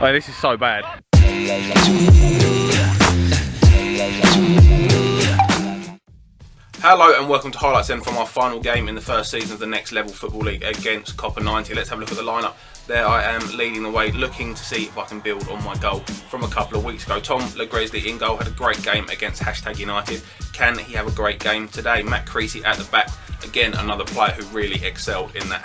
Oh, this is so bad. Hello and welcome to Highlights then from our final game in the first season of the Next Level Football League against Copa 90. Let's have a look at the lineup. There I am leading the way, looking to see if I can build on my goal from a couple of weeks ago. Tom Legresley in goal, had a great game against #United. Can he have a great game today? Matt Creasy at the back, again another player who really excelled in that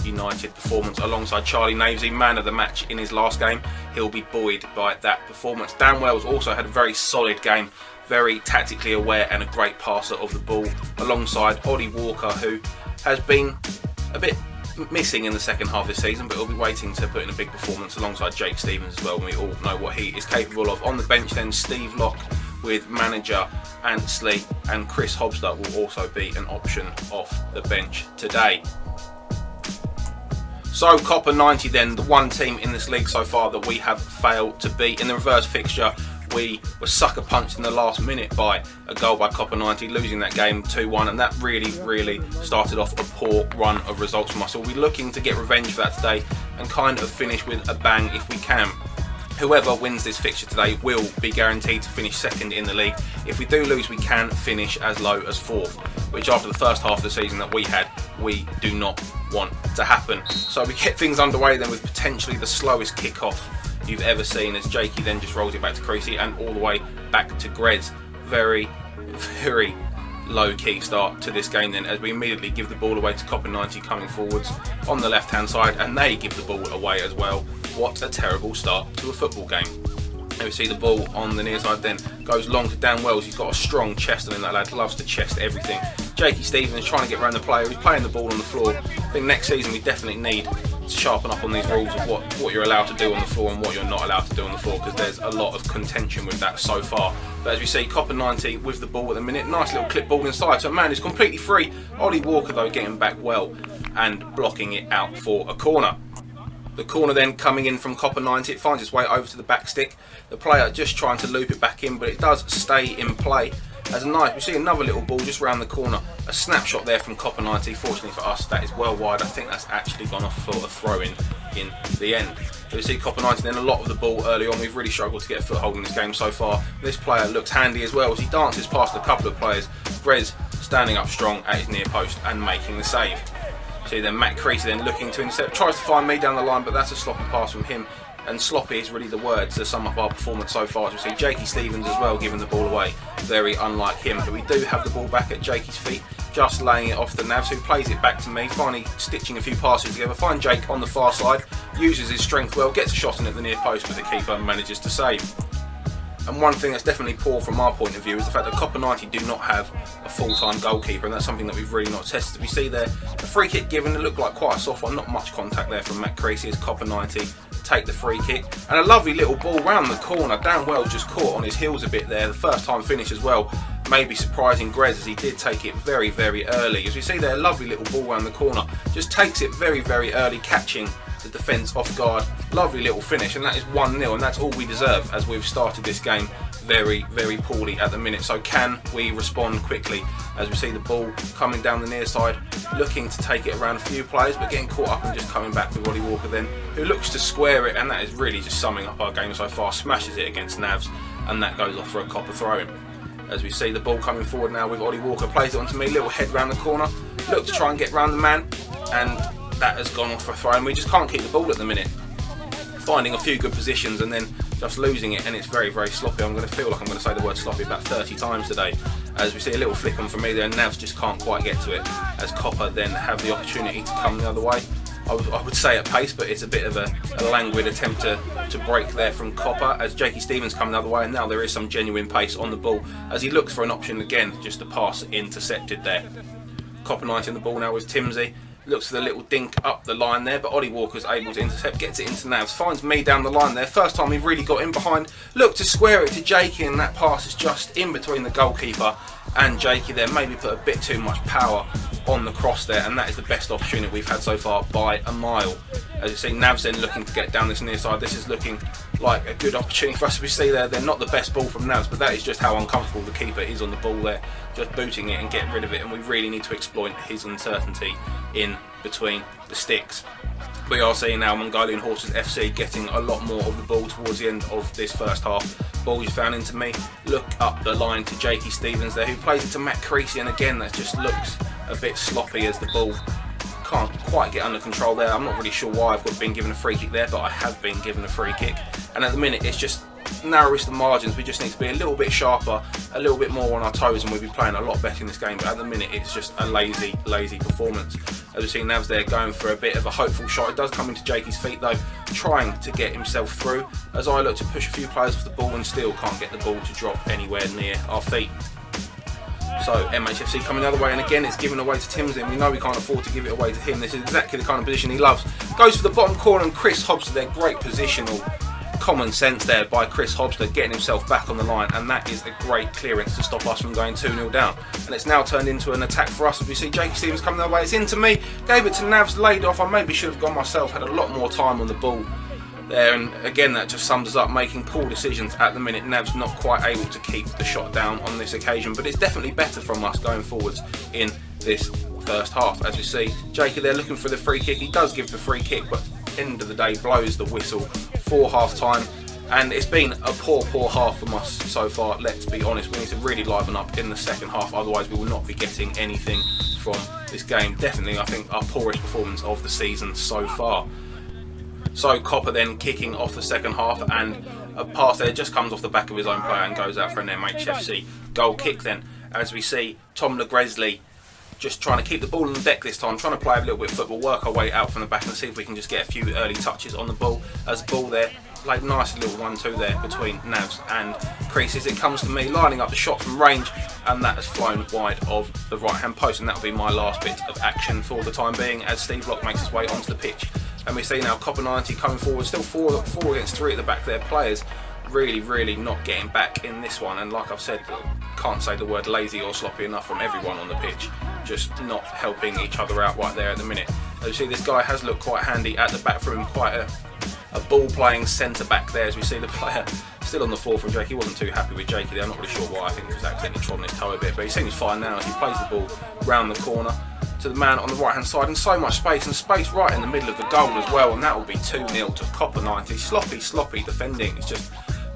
#United performance, alongside Charlie Navesy, man of the match in his last game. He'll be buoyed by that performance. Dan Wells also had a very solid game, very tactically aware and a great passer of the ball, alongside Ollie Walker, who has been a bit missing in the second half of this season, but he'll be waiting to put in a big performance alongside Jake Stevens as well, and we all know what he is capable of. On the bench then, Steve Locke with manager Ansley, and Chris Hobster will also be an option off the bench today. So Copa 90 then, the one team in this league so far that we have failed to beat. In the reverse fixture, we were sucker punched in the last minute by a goal by Copa 90, losing that game 2-1, and that really started off a poor run of results from us. So we'll be looking to get revenge for that today and kind of finish with a bang if we can. Whoever wins this fixture today will be guaranteed to finish second in the league. If we do lose, we can finish as low as fourth, which after the first half of the season that we had, we do not want to happen. So we get things underway then with potentially the slowest kick-off you've ever seen, as Jakey then just rolls it back to Creasy and all the way back to Grez. Very low key start to this game then, as we immediately give the ball away to Copa 90 coming forwards on the left hand side, and they give the ball away as well. What a terrible start to a football game. And we see the ball on the near side then goes long to Dan Wells. He's got a strong chest on him, that lad loves to chest everything. Jakey Stevens trying to get around the player, he's playing the ball on the floor. I think next season we definitely need to sharpen up on these rules of what you're allowed to do on the floor and what you're not allowed to do on the floor, because there's a lot of contention with that so far. But as we see, Copa 90 with the ball at the minute, nice little clip ball inside, so a man is completely free. Ollie Walker though getting back well and blocking it out for a corner. The corner then coming in from Copa 90, it finds its way over to the back stick. The player just trying to loop it back in, but it does stay in play. As a nice, we see another little ball just round the corner. A snapshot there from Copa 90. Fortunately for us, that is well wide. I think that's actually gone off for a throw-in the end. So we see Copa 90 then a lot of the ball early on. We've really struggled to get a foothold in this game so far. This player looks handy as well as he dances past a couple of players. Grez standing up strong at his near post and making the save. See then Matt Creasy then looking to intercept, tries to find me down the line, but that's a sloppy pass from him. And sloppy is really the word to sum up our performance so far. As we see Jakey Stevens as well giving the ball away, very unlike him. But we do have the ball back at Jakey's feet, just laying it off the Navs, who plays it back to me, finally stitching a few passes together. Find Jake on the far side, uses his strength well, gets a shot in at the near post, but the keeper manages to save. And one thing that's definitely poor from our point of view is the fact that Copa 90 do not have a full-time goalkeeper, and that's something that we've really not tested. We see there a free kick given, it looked like quite a soft one, not much contact there from Matt Creasy as Copa 90 take the free kick, and a lovely little ball round the corner. Dan Wells just caught on his heels a bit there, the first time finish as well, maybe surprising Grez as he did take it very early. As we see there, a lovely little ball round the corner, just takes it very early, catching the defence off guard. Lovely little finish, and that is 1-0, and that's all we deserve, as we've started this game very poorly at the minute. So can we respond quickly? As we see the ball coming down the near side, looking to take it around a few players, but getting caught up and just coming back with Ollie Walker then, who looks to square it, and that is really just summing up our game so far. Smashes it against Navs, and that goes off for a Copa throw-in. As we see the ball coming forward now with Ollie Walker, plays it onto me, little head round the corner, look to try and get round the man, and that has gone off for a throw, and we just can't keep the ball at the minute. Finding a few good positions and then just losing it, and it's very sloppy. I'm going to feel like I'm going to say the word sloppy about 30 times today. As we see a little flick on from me there, and Navs just can't quite get to it, as Copa then have the opportunity to come the other way. I would say at pace, but it's a bit of a languid attempt to break there from Copa, as Jakey Stevens come the other way, and now there is some genuine pace on the ball as he looks for an option again, just a pass intercepted there. Copa 90 in the ball now with Timsey. Looks for the little dink up the line there, but Ollie Walker's able to intercept, gets it into Navs, finds me down the line there. First time we've really got in behind. Look to square it to Jakey, and that pass is just in between the goalkeeper and Jakey there. Maybe put a bit too much power on the cross there, and that is the best opportunity we've had so far by a mile. As you see, Navs then looking to get down this near side. This is looking like a good opportunity for us. We see there, they're not the best ball from Navs, but that is just how uncomfortable the keeper is on the ball there, just booting it and getting rid of it, and we really need to exploit his uncertainty in between the sticks. We are seeing now Mongolian Horses FC getting a lot more of the ball towards the end of this first half. Ball is found into me, look up the line to Jakey Stevens there, who plays it to Matt Creasy, and again that just looks a bit sloppy as the ball can't quite get under control there. I'm not really sure why I've been given a free kick there, but I have been given a free kick, and at the minute it's just narrowest the margins. We just need to be a little bit sharper, a little bit more on our toes, and we'll be playing a lot better in this game. But at the minute it's just a lazy performance. As we see Navs there going for a bit of a hopeful shot. It does come into Jakey's feet though, trying to get himself through, as I look to push a few players off the ball and still can't get the ball to drop anywhere near our feet. So MHFC coming the other way, and again it's given away to Timsy, and we know we can't afford to give it away to him. This is exactly the kind of position he loves. Goes for the bottom corner, and Chris Hobster there, great positional common sense there by Chris Hobster, getting himself back on the line, and that is a great clearance to stop us from going 2-0 down. And it's now turned into an attack for us as we see Jakey Stevens coming the other way. It's into me, gave it to Navs, laid off. I maybe should have gone myself, had a lot more time on the ball there, and again that just sums us up, making poor decisions at the minute. Nav's not quite able to keep the shot down on this occasion, but it's definitely better from us going forwards in this first half. As we see Jakey there looking for the free kick, he does give the free kick, but end of the day blows the whistle for half time, and it's been a poor half from us so far. Let's be honest, we need to really liven up in the second half, otherwise we will not be getting anything from this game. Definitely I think our poorest performance of the season so far. So Copa then kicking off the second half, and a pass there just comes off the back of his own player and goes out for an MHFC goal kick then, as we see Tom Legresley just trying to keep the ball on the deck this time, trying to play a little bit of football, work our way out from the back and see if we can just get a few early touches on the ball. As the ball there, played nice little 1-2 there between Navs and Creases. It comes to me, lining up the shot from range, and that has flown wide of the right hand post, and that will be my last bit of action for the time being as Steve Locke makes his way onto the pitch. And we see now Copa 90 coming forward, still 4 against 3 at the back there. Players really not getting back in this one, and like I've said, can't say the word lazy or sloppy enough from everyone on the pitch, just not helping each other out right there at the minute. As you see, this guy has looked quite handy at the back for him, quite a ball playing centre back there, as we see the player still on the floor from Jakey. He wasn't too happy with Jakey there, I'm not really sure why. I think he was accidentally trotting his toe a bit, but he seems fine now as he plays the ball round the corner to the man on the right hand side, and so much space, and space right in the middle of the goal as well, and that will be 2-0 to Copa 90. Sloppy defending. It's just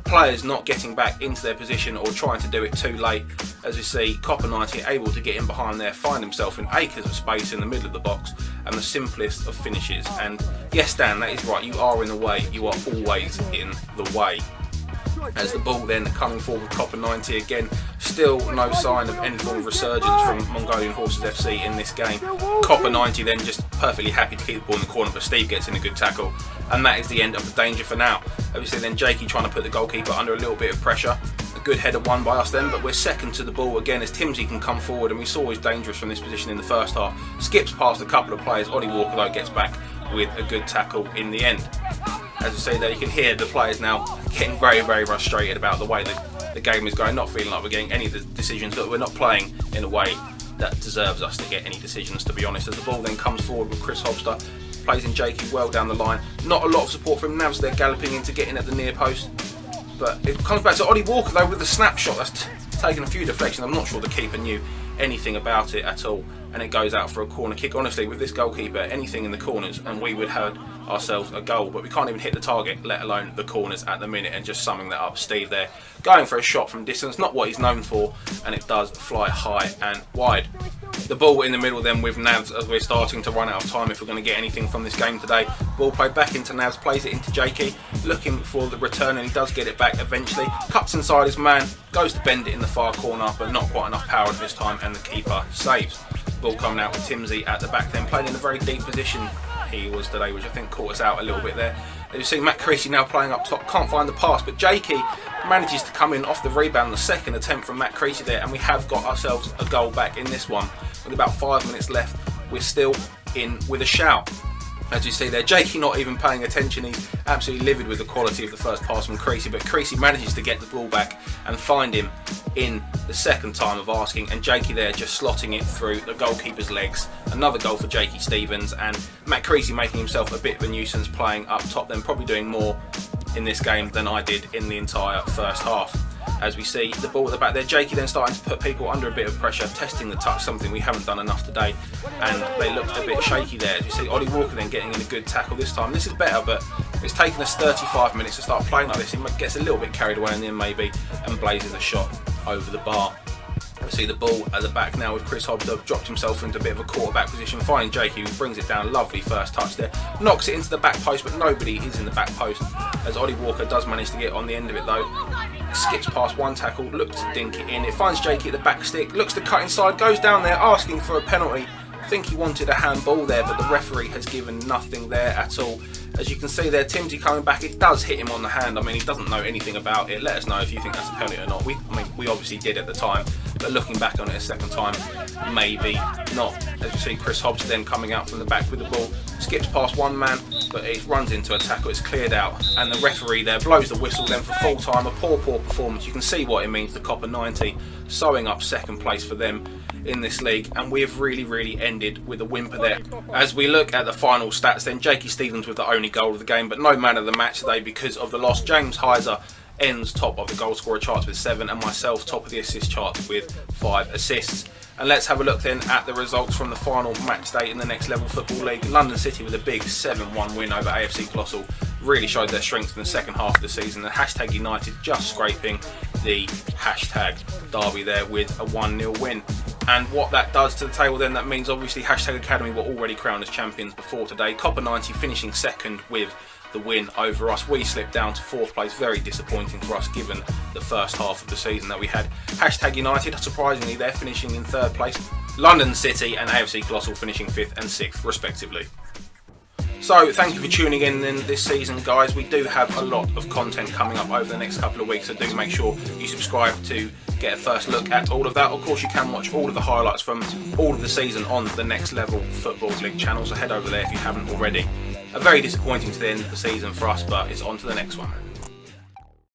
players not getting back into their position or trying to do it too late. As we see Copa 90 able to get in behind there, find himself in acres of space in the middle of the box, and the simplest of finishes. And yes, Dan, that is right, you are in the way, you are always in the way. As the ball then coming forward with Copa 90 again, still no sign of any form of resurgence from Mongolian Horses FC in this game. Copa 90 then just perfectly happy to keep the ball in the corner, but Steve gets in a good tackle, and that is the end of the danger for now. Obviously then Jakey trying to put the goalkeeper under a little bit of pressure. A good header won by us then, but we're second to the ball again as Timsy can come forward, and we saw he's dangerous from this position in the first half. Skips past a couple of players, Ollie Walker though gets back with a good tackle in the end. As I say there, you can hear the players now getting very frustrated about the way the game is going, not feeling like we're getting any of the decisions, that we're not playing in a way that deserves us to get any decisions, to be honest. As the ball then comes forward with Chris Hobster, plays in Jakey well down the line. Not a lot of support from Navs there, galloping in to get in at the near post. But it comes back to Ollie Walker though with the snapshot. That's taken a few deflections. I'm not sure the keeper knew anything about it at all, and it goes out for a corner kick. Honestly, with this goalkeeper, anything in the corners and we would have ourselves a goal, but we can't even hit the target, let alone the corners at the minute. And just summing that up, Steve there going for a shot from distance, not what he's known for, and it does fly high and wide. The ball in the middle then with Navs as we're starting to run out of time if we're going to get anything from this game today. Ball played back into Navs, plays it into Jakey, looking for the return, and he does get it back eventually. Cuts inside his man, goes to bend it in the far corner, but not quite enough power this time, and the keeper saves. Ball coming out with Timsy at the back then, playing in a very deep position he was today, which I think caught us out a little bit there. You see Matt Creasy now playing up top, can't find the pass, but Jakey manages to come in off the rebound, the second attempt from Matt Creasy there, and we have got ourselves a goal back in this one. With about 5 minutes left, we're still in with a shout. As you see there, Jakey not even paying attention, he's absolutely livid with the quality of the first pass from Creasy, but Creasy manages to get the ball back and find him in the second time of asking, and Jakey there just slotting it through the goalkeeper's legs. Another goal for Jakey Stevens, and Matt Creasy making himself a bit of a nuisance playing up top then, probably doing more in this game than I did in the entire first half. as we see the ball at the back there. Jakey then starting to put people under a bit of pressure, testing the touch, something we haven't done enough today, and they looked a bit shaky there. As you see Ollie Walker then getting in a good tackle this time. This is better, but it's taken us 35 minutes to start playing like this. He gets a little bit carried away in the end maybe, and blazes a shot over the bar. We see the ball at the back now with Chris Hobbs dropped himself into a bit of a quarterback position, finding Jakey, who brings it down. Lovely first touch there, knocks it into the back post, but nobody is in the back post, as Ollie Walker does manage to get on the end of it though. Skips past one tackle, looks to dink it in. It finds Jakey at the back stick, looks to cut inside, goes down there asking for a penalty. I think he wanted a handball there, but the referee has given nothing there at all. As you can see there, Timsy coming back, it does hit him on the hand. I mean, he doesn't know anything about it. Let us know if you think that's a penalty or not. We obviously did at the time, but looking back on it a second time, maybe not. As you see, Chris Hobbs then coming out from the back with the ball, skips past one man, but it runs into a tackle. It's cleared out, and the referee there blows the whistle then for full time. A poor performance. You can see what it means to Copa 90, sewing up second place for them in this league, and we have really ended with a whimper there. As we look at the final stats then, Jakey Stevens with the only goal of the game, but no man of the match today because of the loss. James Heiser ends top of the goal scorer charts with 7, and myself top of the assist charts with 5 assists. And let's have a look then at the results from the final match day in the Next Level Football League. London City with a big 7-1 win over AFC Colossal really showed their strength in the second half of the season. And Hashtag United just scraping the hashtag derby there with a 1-0 win. And what that does to the table then, that means obviously Hashtag Academy were already crowned as champions before today. Copa 90 finishing second with the win over us. We slipped down to 4th place, very disappointing for us given the first half of the season that we had. Hashtag United, surprisingly, they're finishing in 3rd place. London City and AFC Colossal finishing 5th and 6th respectively. So thank you for tuning in this season, guys. We do have a lot of content coming up over the next couple of weeks, so do make sure you subscribe to get a first look at all of that. Of course, you can watch all of the highlights from all of the season on the Next Level Football League channel, so head over there if you haven't already. A very disappointing to the end of the season for us, but it's on to the next one.